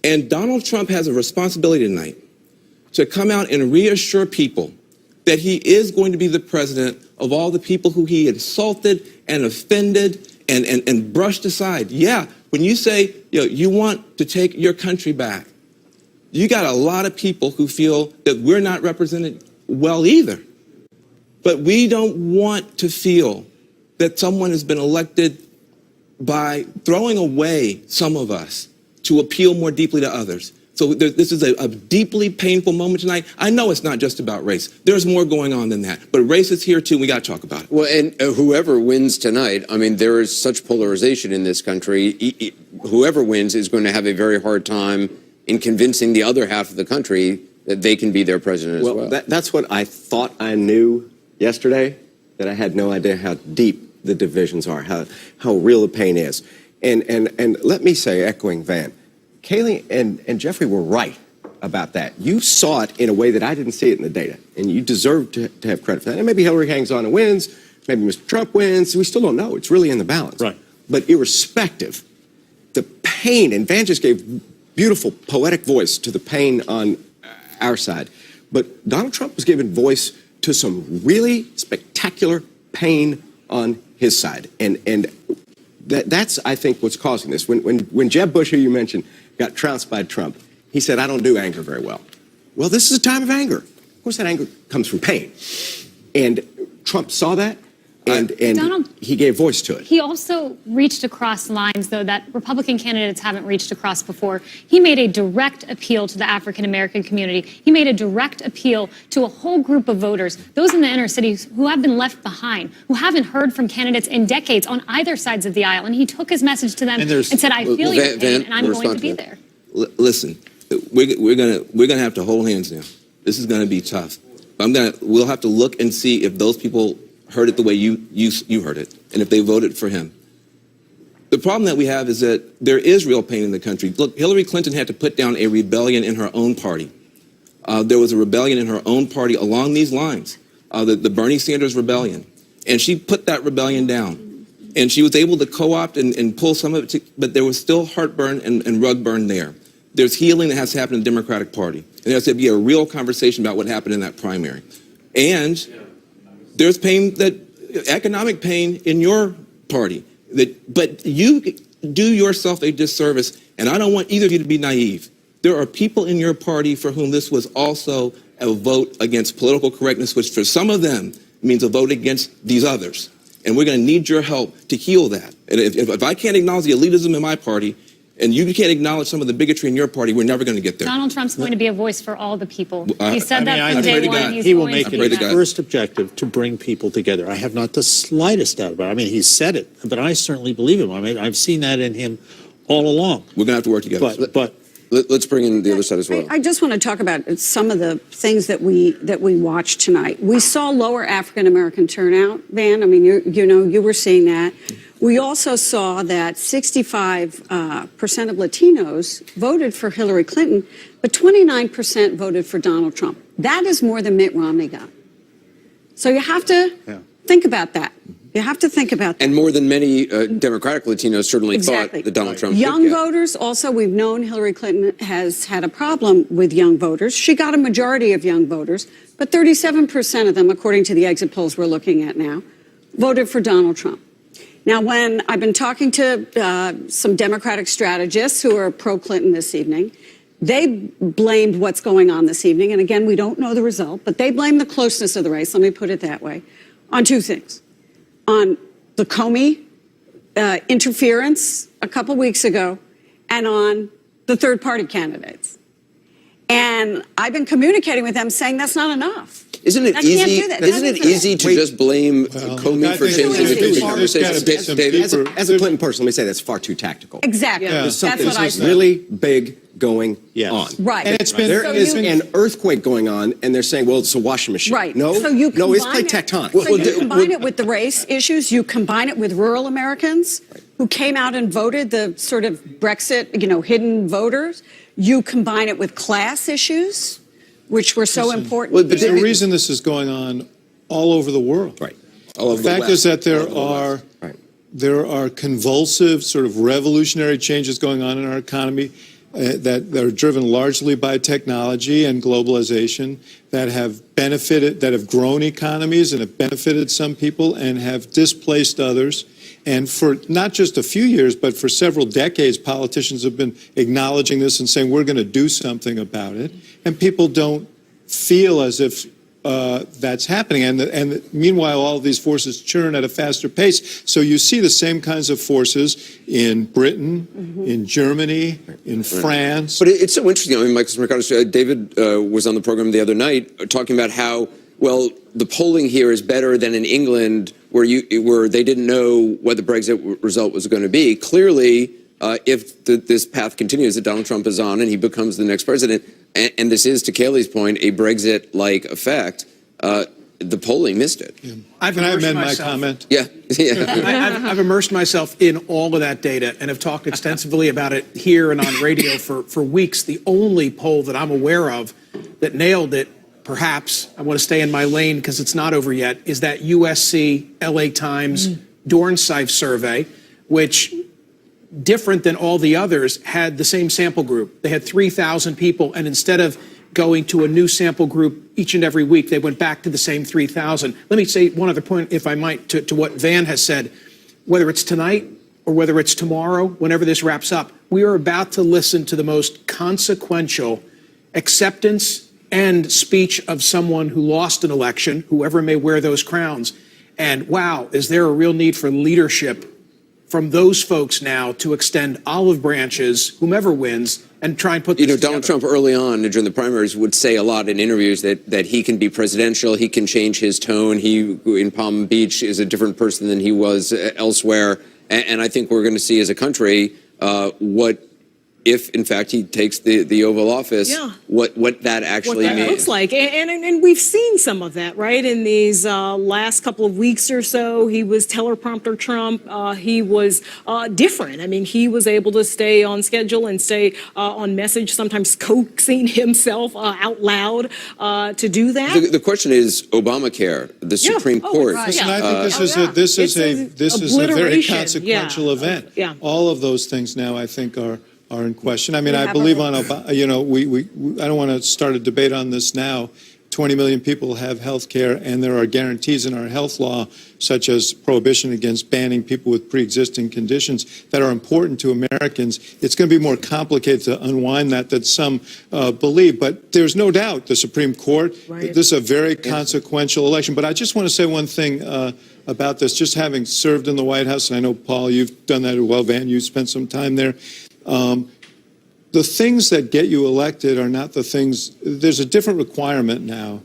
And Donald Trump has a responsibility tonight to come out and reassure people that he is going to be the president of all the people who he insulted and offended and brushed aside. Yeah, when you say, you want to take your country back, you got a lot of people who feel that we're not represented well either. But we don't want to feel that someone has been elected by throwing away some of us to appeal more deeply to others. So this is a deeply painful moment tonight. I know it's not just about race. There's more going on than that. But race is here, too, and we got to talk about it. Well, and whoever wins tonight, I mean, there is such polarization in this country. Whoever wins is going to have a very hard time in convincing the other half of the country that they can be their president as well. That's what I thought I knew yesterday, that I had no idea how deep the divisions are, how real the pain is. And let me say, echoing Van, Kayleigh and Jeffrey were right about that. You saw it in a way that I didn't see it in the data, and you deserve to have credit for that. And maybe Hillary hangs on and wins, maybe Mr. Trump wins, we still don't know. It's really in the balance. Right. But irrespective, the pain, and Van just gave beautiful poetic voice to the pain on our side, but Donald Trump was given voice to some really spectacular pain on his side. And that's, I think, what's causing this. When Jeb Bush, who you mentioned, got trounced by Trump, he said, I don't do anger very well. Well, this is a time of anger. Of course, that anger comes from pain. And Trump saw that, and he gave voice to it. He also reached across lines, though, that Republican candidates haven't reached across before. He made a direct appeal to the African-American community. He made a direct appeal to a whole group of voters, those in the inner cities who have been left behind, who haven't heard from candidates in decades on either sides of the aisle. And he took his message to them and said, I feel your pain, and I'm going to be there. Listen, we're gonna have to hold hands now. This is gonna be tough. We'll have to look and see if those people heard it the way you heard it, and if they voted for him. The problem that we have is that there is real pain in the country. Look, Hillary Clinton had to put down a rebellion in her own party. There was a rebellion in her own party along these lines, the Bernie Sanders rebellion. And she put that rebellion down. And she was able to co-opt and pull some of it, but there was still heartburn and rug burn there. There's healing that has to happen in the Democratic Party. And there has to be a real conversation about what happened in that primary. And there's pain, economic pain in your party. But you do yourself a disservice, and I don't want either of you to be naive. There are people in your party for whom this was also a vote against political correctness, which for some of them means a vote against these others. And we're going to need your help to heal that. And if I can't acknowledge the elitism in my party, and you can't acknowledge some of the bigotry in your party, we're never going to get there. Donald Trump's going to be a voice for all the people. He said that from day one. He will make it his first objective to bring people together. I have not the slightest doubt about it. I mean, he's said it, but I certainly believe him. I mean, I've seen that in him all along. We're going to have to work together. But let's bring in the other side as well. I just want to talk about some of the things that we watched tonight. We saw lower African-American turnout, Van. I mean, you were seeing that. We also saw that 65% of Latinos voted for Hillary Clinton, but 29% voted for Donald Trump. That is more than Mitt Romney got. So you have to think about that. You have to think about that. And more than many Democratic Latinos certainly thought that Donald Trump Young voters, also, we've known Hillary Clinton has had a problem with young voters. She got a majority of young voters, but 37% of them, according to the exit polls we're looking at now, voted for Donald Trump. Now, when I've been talking to some Democratic strategists who are pro-Clinton this evening, they blamed what's going on this evening. And again, we don't know the result, but they blame the closeness of the race, let me put it that way, on two things. On the Comey interference a couple weeks ago, and on the third-party candidates. And I've been communicating with them saying that's not enough. Isn't it easy? Isn't it easy to just blame Comey for changing the conversation? David, as a Clinton person, let me say that's far too tactical. Exactly. There's something that's what I said. really big going on. Right. And There is an earthquake going on, and they're saying, well, it's a washing machine. Right. No, so you no, it's plate tectonic. So you combine it with the race issues, you combine it with rural Americans who came out and voted, the sort of Brexit, hidden voters. You combine it with class issues, which were so important. Well, there's a reason this is going on all over the world. Right. The fact is that there are convulsive, sort of revolutionary changes going on in our economy. that are driven largely by technology and globalization, that have benefited, that have grown economies and have benefited some people and have displaced others. And for not just a few years, but for several decades, politicians have been acknowledging this and saying, we're going to do something about it. And people don't feel as if that's happening. And meanwhile, all of these forces churn at a faster pace. So you see the same kinds of forces in Britain, in Germany, in France. But it's so interesting. I mean, Michael Mercado, David was on the program the other night talking about how, well, the polling here is better than in England, where they didn't know what the Brexit result was going to be. Clearly, if this path continues that Donald Trump is on and he becomes the next president, and this is, to Kayleigh's point, a Brexit-like effect, the polling missed it. Yeah. Can I amend my comment? Yeah. I've immersed myself in all of that data and have talked extensively about it here and on radio for weeks. The only poll that I'm aware of that nailed it, perhaps, I want to stay in my lane because it's not over yet, is that USC LA Times Dornsife survey, which, different than all the others, had the same sample group. They had 3,000 people, and instead of going to a new sample group each and every week, they went back to the same 3,000. Let me say one other point, if I might, to what Van has said. Whether it's tonight or whether it's tomorrow, whenever this wraps up, we are about to listen to the most consequential acceptance and speech of someone who lost an election, whoever may wear those crowns. And wow, is there a real need for leadership from those folks now to extend olive branches, whomever wins, and try and put this together. Donald Trump early on during the primaries would say a lot in interviews that he can be presidential, he can change his tone. He, in Palm Beach, is a different person than he was elsewhere. And I think we're going to see as a country what, if in fact he takes the Oval Office, what that actually means. Looks like. And we've seen some of that, right? In these last couple of weeks or so, he was teleprompter Trump. He was different. I mean, he was able to stay on schedule and stay on message, sometimes coaxing himself out loud to do that. The question is Obamacare, the Supreme Court. Listen, I think this is a very consequential event. Yeah. All of those things now, I think, are in question. I mean, I believe on, I don't want to start a debate on this now. 20 million people have health care, and there are guarantees in our health law, such as prohibition against banning people with pre-existing conditions, that are important to Americans. It's going to be more complicated to unwind that some believe. But there's no doubt the Supreme Court, this is a very consequential election. But I just want to say one thing about this, just having served in the White House, and I know, Paul, you've done that as well, Van, you spent some time there. The things that get you elected are not the things. There's a different requirement now.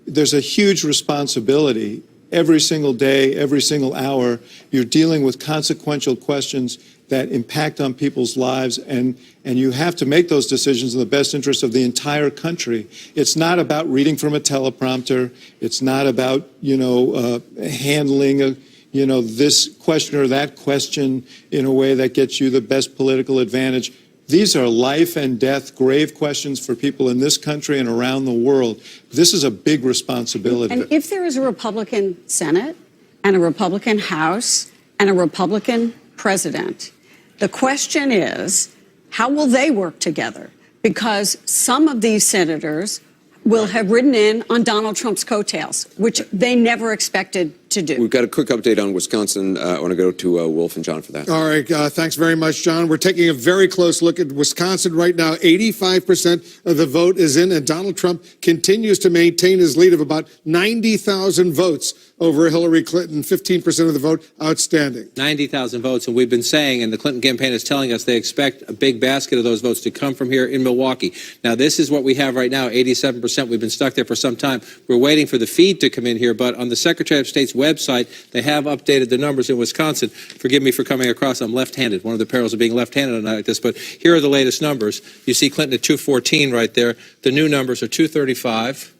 There's a huge responsibility. Every single day, every single hour, you're dealing with consequential questions that impact on people's lives, and you have to make those decisions in the best interest of the entire country. It's not about reading from a teleprompter. It's not about, handling this question or that question in a way that gets you the best political advantage. These are life and death, grave questions for people in this country and around the world. This is a big responsibility. And if there is a Republican Senate and a Republican House and a Republican president, the question is, how will they work together? Because some of these senators will have ridden in on Donald Trump's coattails, which they never expected to do. We've got a quick update on Wisconsin. I want to go to Wolf and John for that. All right. Thanks very much, John. We're taking a very close look at Wisconsin right now. 85% of the vote is in, and Donald Trump continues to maintain his lead of about 90,000 votes over Hillary Clinton, 15% of the vote outstanding. 90,000 votes, and we've been saying, and the Clinton campaign is telling us they expect a big basket of those votes to come from here in Milwaukee. Now, this is what we have right now, 87%. We've been stuck there for some time. We're waiting for the feed to come in here, but on the Secretary of State's website, they have updated the numbers in Wisconsin. Forgive me for coming across. I'm left-handed. One of the perils of being left-handed on a night like this, but here are the latest numbers. You see Clinton at 214 right there. The new numbers are 235.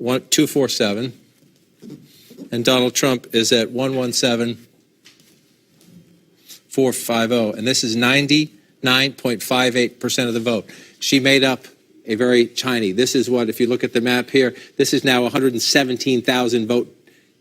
247, and Donald Trump is at 117,450, and this is 99.58% of the vote. She made up a very tiny. This is what, if you look at the map here, this is now 117,000 vote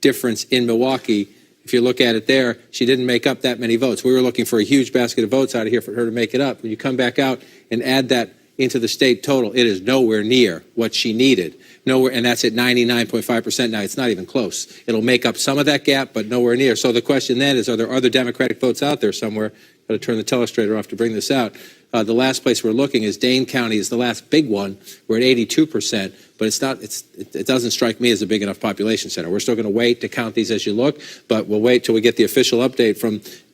difference in Milwaukee. If you look at it there, she didn't make up that many votes. We were looking for a huge basket of votes out of here for her to make it up. When you come back out and add that into the state total, it is nowhere near what she needed. Nowhere, and that's at 99.5% now. It's not even close. It'll make up some of that gap, but nowhere near. So the question then is, are there other Democratic votes out there somewhere? Got to turn the telestrator off to bring this out. The last place we're looking is Dane County is the last big one. We're at 82%, but it's not. It doesn't strike me as a big enough population center. We're still going to wait to count these as you look, but we'll wait till we get the official update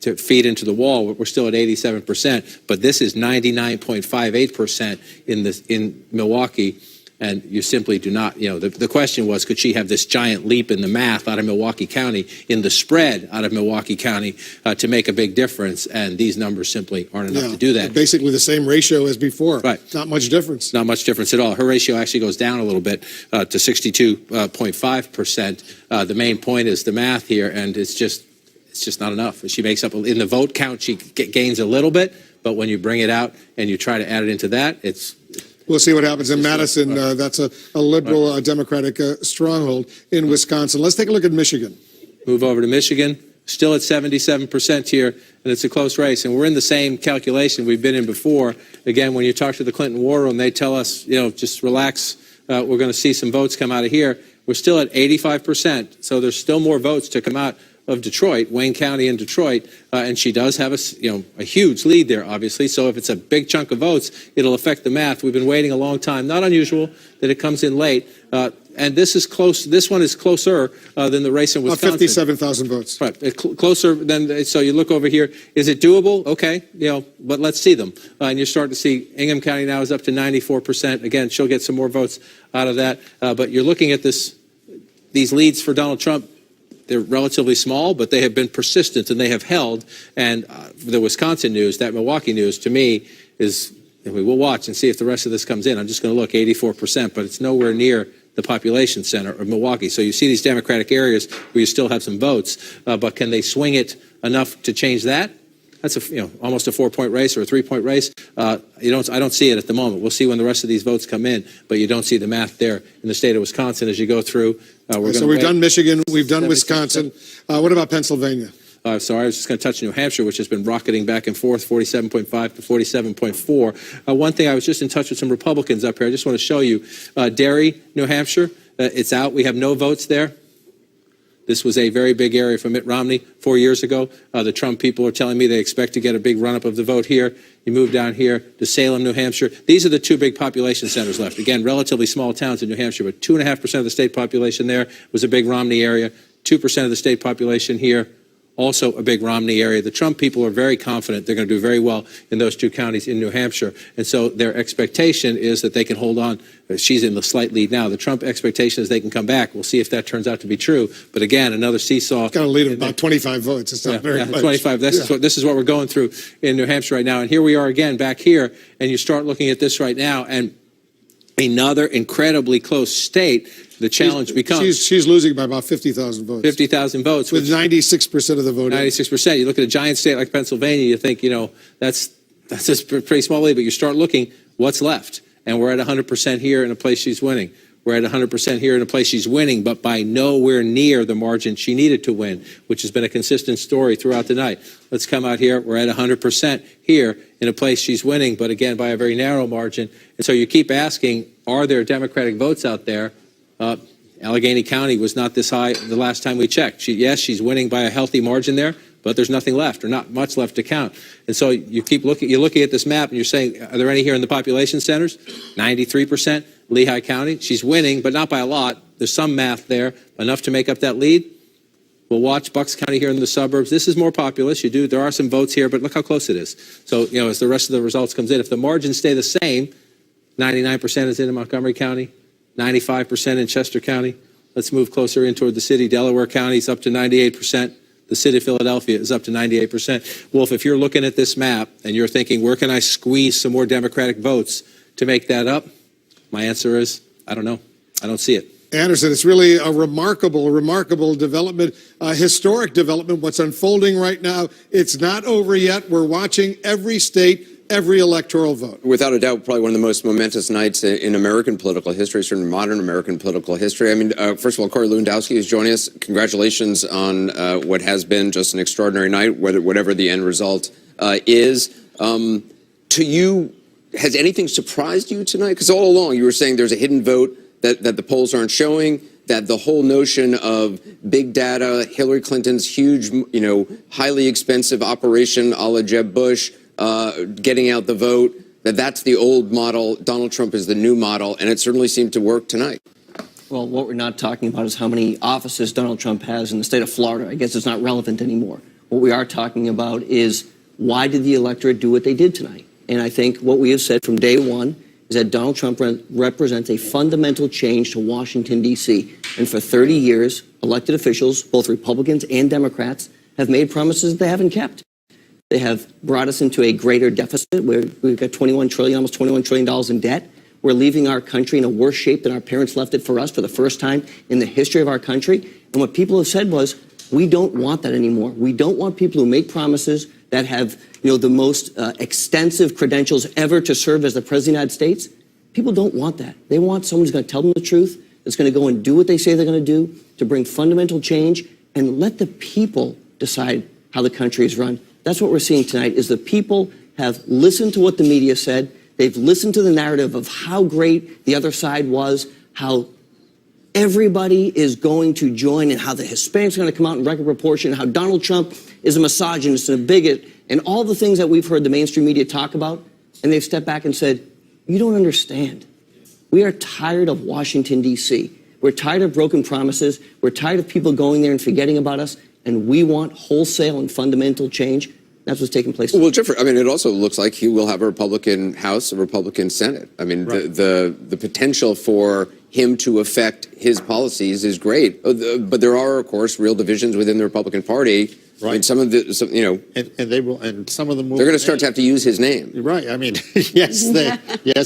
to feed into the wall. We're still at 87%, but this is 99.58% in Milwaukee. And you simply do not, the question was, could she have this giant leap in the math out of Milwaukee County, in the spread out of Milwaukee County to make a big difference? And these numbers simply aren't enough to do that. Basically the same ratio as before. Right. Not much difference. Not much difference at all. Her ratio actually goes down a little bit to 62.5%. The main point is the math here, and it's just not enough. She makes up, in the vote count, she gains a little bit, but when you bring it out and you try to add it into that, We'll see what happens in Madison. That's a liberal Democratic stronghold in Wisconsin. Let's take a look at Michigan. Move over to Michigan. Still at 77% here, and it's a close race. And we're in the same calculation we've been in before. Again, when you talk to the Clinton War Room, they tell us, just relax. We're going to see some votes come out of here. We're still at 85%, so there's still more votes to come out of Detroit, Wayne County and Detroit, and she does have a huge lead there, obviously. So if it's a big chunk of votes, it'll affect the math. We've been waiting a long time. Not unusual that it comes in late. And this is close. This one is closer than the race in Wisconsin. 57,000 votes. Right, closer than. So you look over here. Is it doable? Okay, but let's see them. And you're starting to see Ingham County now is up to 94%. Again, she'll get some more votes out of that. But you're looking at these leads for Donald Trump. They're relatively small, but they have been persistent and they have held. And the Wisconsin news, that Milwaukee news, to me is, we'll watch and see if the rest of this comes in. I'm just going to look, 84%, but it's nowhere near the population center of Milwaukee. So you see these Democratic areas where you still have some votes, but can they swing it enough to change that? That's almost a 4-point race or a 3-point race. I don't see it at the moment. We'll see when the rest of these votes come in, but you don't see the math there in the state of Wisconsin as you go through. So we've done Michigan, we've done Wisconsin. What about Pennsylvania? Sorry, I was just going to touch New Hampshire, which has been rocketing back and forth, 47.5 to 47.4. One thing, I was just in touch with some Republicans up here. I just want to show you. Derry, New Hampshire, it's out. We have no votes there. This was a very big area for Mitt Romney 4 years ago. The Trump people are telling me they expect to get a big run-up of the vote here. You move down here to Salem, New Hampshire. These are the two big population centers left. Again, relatively small towns in New Hampshire, but 2.5% of the state population there was a big Romney area. 2% of the state population here, also a big Romney area. The Trump people are very confident they're going to do very well in those two counties in New Hampshire. And so their expectation is that they can hold on. She's in the slight lead now. The Trump expectation is they can come back. We'll see if that turns out to be true. But again, another seesaw. Got a lead of about 25 votes. It's not very much. 25. This is what we're going through in New Hampshire right now. And here we are again back here. And you start looking at this right now. And another incredibly close state. The challenge becomes she's losing by about 50,000 votes. 50,000 votes with 96% of the vote. 96%. You look at a giant state like Pennsylvania, you think that's a pretty small lead. But you start looking, what's left? And we're at 100% here in a place she's winning. We're at 100% here in a place she's winning, but by nowhere near the margin she needed to win, which has been a consistent story throughout the night. Let's come out here. We're at 100% here in a place she's winning, but again by a very narrow margin. And so you keep asking, are there Democratic votes out there? Allegheny County was not this high the last time we checked. Yes, she's winning by a healthy margin there, but there's nothing left or not much left to count. And so you keep looking, you're looking at this map and you're saying, are there any here in the population centers? 93%, Lehigh County. She's winning, but not by a lot. There's some math there, enough to make up that lead. We'll watch Bucks County here in the suburbs. This is more populous. There are some votes here, but look how close it is. So, as the rest of the results comes in, if the margins stay the same, 99% is in Montgomery County, 95% in Chester County. Let's move closer in toward the city. Delaware County is up to 98%. The city of Philadelphia is up to 98%. Wolf, if you're looking at this map and you're thinking, where can I squeeze some more Democratic votes to make that up? My answer is, I don't know. I don't see it. Anderson, it's really a remarkable development, historic development, what's unfolding right now. It's not over yet. We're watching every state every electoral vote. Without a doubt, probably one of the most momentous nights in American political history, certainly modern American political history. I mean, first of all, Corey Lewandowski is joining us. Congratulations on what has been just an extraordinary night, whatever the end result is. To you, has anything surprised you tonight? Because all along you were saying there's a hidden vote that the polls aren't showing, that the whole notion of big data, Hillary Clinton's huge, highly expensive operation a la Jeb Bush, getting out the vote, that's the old model. Donald Trump is the new model, and it certainly seemed to work tonight. Well, what we're not talking about is how many offices Donald Trump has in the state of Florida. I guess it's not relevant anymore. What we are talking about is why did the electorate do what they did tonight? And I think what we have said from day one is that Donald Trump represents a fundamental change to Washington, D.C. And for 30 years, elected officials, both Republicans and Democrats, have made promises that they haven't kept. They have brought us into a greater deficit where we've got almost $21 trillion in debt. We're leaving our country in a worse shape than our parents left it for us for the first time in the history of our country. And what people have said was, we don't want that anymore. We don't want people who make promises that have, the most extensive credentials ever to serve as the President of the United States. People don't want that. They want someone who's going to tell them the truth, that's going to go and do what they say they're going to do, to bring fundamental change, and let the people decide how the country is run. That's what we're seeing tonight, is the people have listened to what the media said. They've listened to the narrative of how great the other side was, how everybody is going to join, and how the Hispanics are going to come out in record proportion, how Donald Trump is a misogynist and a bigot, and all the things that we've heard the mainstream media talk about. And they've stepped back and said, you don't understand. We are tired of Washington, D.C. We're tired of broken promises. We're tired of people going there and forgetting about us. And we want wholesale and fundamental change. That's what's taking place. Well, Jeffrey, I mean, it also looks like he will have a Republican House, a Republican Senate. I mean, right. the potential for him to affect his policies is great. But there are, of course, real divisions within the Republican Party. Right. I mean, and they will, and some of them will. They're going to start to have to use his name. Right. I mean, yes,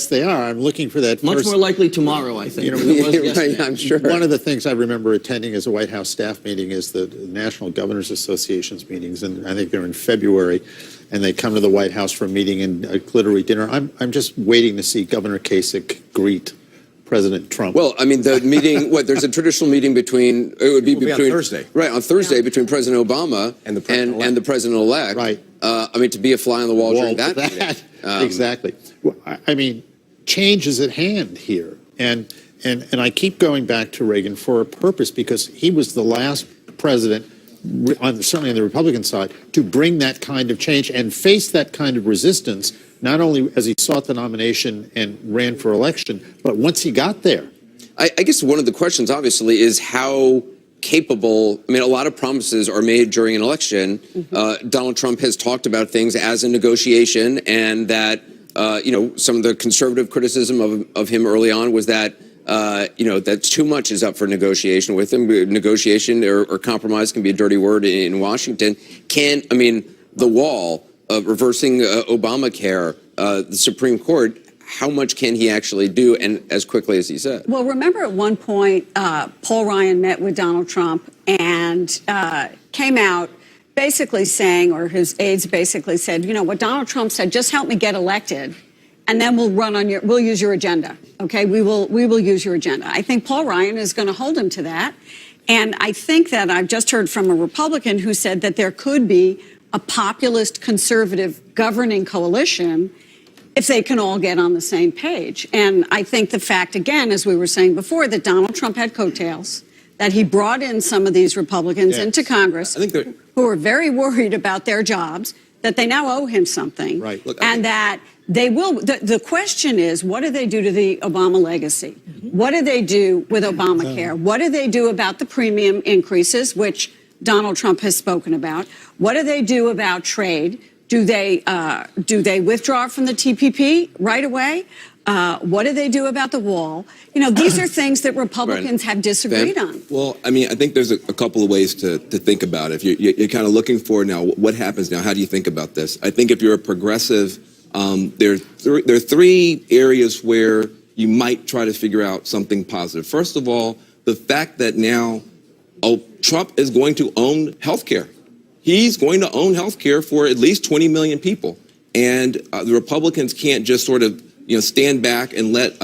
they are. I'm looking for that. Much more likely tomorrow, I think. Right, I'm sure. One of the things I remember attending as a White House staff meeting is the National Governors Association's meetings, and I think they're in February, and they come to the White House for a meeting and a glittery dinner. I'm just waiting to see Governor Kasich greet President Trump. Well, I mean, the meeting, there's a traditional meeting between, it would be between, on Thursday. Right, on Thursday, between President Obama and the President-elect. Right. I mean, to be a fly on the wall during that meeting. Exactly. Well, I mean, change is at hand here. And I keep going back to Reagan for a purpose, because he was the last president, certainly on the Republican side, to bring that kind of change and face that kind of resistance, not only as he sought the nomination and ran for election, but once he got there. I guess one of the questions, obviously, is how capable, I mean, a lot of promises are made during an election. Mm-hmm. Donald Trump has talked about things as a negotiation, and that, some of the conservative criticism of him early on was that, that too much is up for negotiation with him. Negotiation or compromise can be a dirty word in Washington. The wall of reversing Obamacare, the Supreme Court, how much can he actually do, and as quickly as he said? Well, remember at one point, Paul Ryan met with Donald Trump and came out basically saying, or his aides basically said, what Donald Trump said, just help me get elected, and then we'll use your agenda. Okay, we will use your agenda. I think Paul Ryan is going to hold him to that. And I think that I've just heard from a Republican who said that there could be a populist conservative governing coalition if they can all get on the same page. And I think the fact, again, as we were saying before, that Donald Trump had coattails, that he brought in some of these Republicans into Congress who are very worried about their jobs, that they now owe him something. Right. Look, that they will. The question is, what do they do to the Obama legacy? Mm-hmm. What do they do with Obamacare? What do they do about the premium increases, which Donald Trump has spoken about? What do they do about trade? Do they withdraw from the TPP right away? What do they do about the wall? These are things that Republicans have disagreed on. Well, I mean, I think there's a couple of ways to think about it. If you're kind of looking for now, what happens now? How do you think about this? I think if you're a progressive, there are three areas where you might try to figure out something positive. First of all, the fact that now Trump is going to own health care. He's going to own health care for at least 20 million people. and the Republicans can't just sort of stand back and let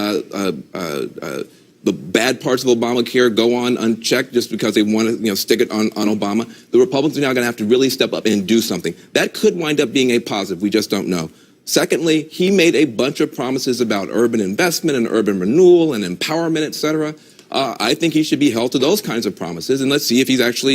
the bad parts of Obamacare go on unchecked just because they want to stick it on Obama. The Republicans are now going to have to really step up and do something. That could wind up being a positive. We just don't know. Secondly, he made a bunch of promises about urban investment and urban renewal and empowerment, et cetera. I think he should be held to those kinds of promises, and let's see if he's actually